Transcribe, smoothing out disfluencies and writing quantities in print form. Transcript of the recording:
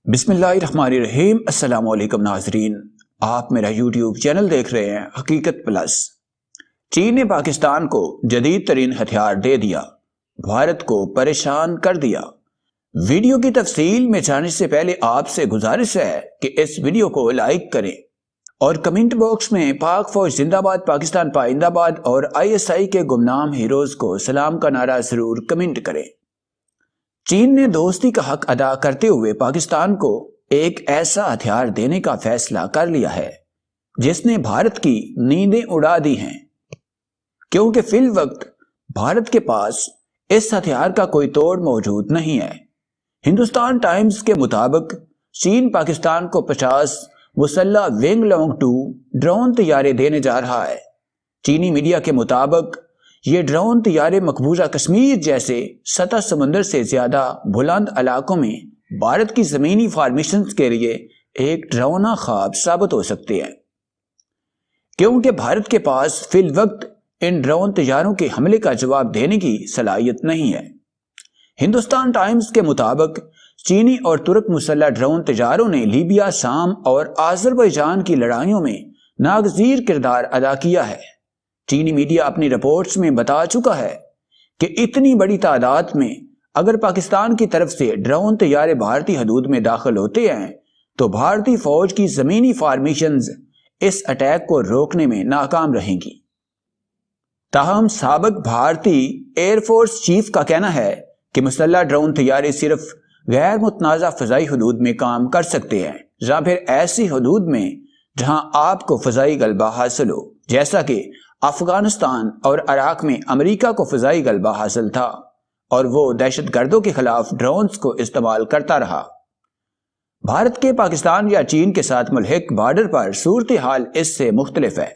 بسم اللہ الرحمن الرحیم۔ السلام علیکم ناظرین، آپ میرا یوٹیوب چینل دیکھ رہے ہیں حقیقت پلس۔ چین نے پاکستان کو جدید ترین ہتھیار دے دیا، بھارت کو پریشان کر دیا۔ ویڈیو کی تفصیل میں جانے سے پہلے آپ سے گزارش ہے کہ اس ویڈیو کو لائک کریں اور کمنٹ باکس میں پاک فوج زندہ باد، پاکستان پائندہ باد اور ISI کے گمنام ہیروز کو سلام کا نعرہ ضرور کمنٹ کریں۔ چین نے دوستی کا حق ادا کرتے ہوئے پاکستان کو ایک ایسا ہتھیار دینے کا فیصلہ کر لیا ہے جس نے بھارت کی نیندیں اڑا دی ہیں، کیونکہ فی الوقت بھارت کے پاس اس ہتھیار کا کوئی توڑ موجود نہیں ہے۔ ہندوستان ٹائمز کے مطابق چین پاکستان کو 50 مسلح ونگ لونگ 2 ڈرون طیارے دینے جا رہا ہے۔ چینی میڈیا کے مطابق یہ ڈرون طیارے مقبوضہ کشمیر جیسے سطح سمندر سے زیادہ بلند علاقوں میں بھارت کی زمینی فارمیشنز کے لیے ایک ڈراؤنا خواب ثابت ہو سکتے ہیں، کیونکہ بھارت کے پاس فی الوقت ان ڈرون طیاروں کے حملے کا جواب دینے کی صلاحیت نہیں ہے۔ ہندوستان ٹائمز کے مطابق چینی اور ترک مسلح ڈرون طیاروں نے لیبیا، شام اور آذربائیجان کی لڑائیوں میں ناگزیر کردار ادا کیا ہے۔ چینی میڈیا اپنی رپورٹس میں بتا چکا ہے کہ اتنی بڑی تعداد میں اگر پاکستان کی طرف سے ڈرون طیارے بھارتی حدود میں داخل ہوتے ہیں تو بھارتی فوج کی زمینی فارمیشنز اس اٹیک کو روکنے میں ناکام رہیں گی۔ تاہم سابق بھارتی ایئر فورس چیف کا کہنا ہے کہ مسلح ڈرون طیارے صرف غیر متنازع فضائی حدود میں کام کر سکتے ہیں، یا پھر ایسی حدود میں جہاں آپ کو فضائی غلبہ حاصل ہو، جیسا کہ افغانستان اور عراق میں امریکہ کو فضائی غلبہ حاصل تھا اور وہ دہشت گردوں کے خلاف ڈرونز کو استعمال کرتا رہا۔ بھارت کے پاکستان یا چین کے ساتھ ملحق بارڈر پر صورتحال اس سے مختلف ہے۔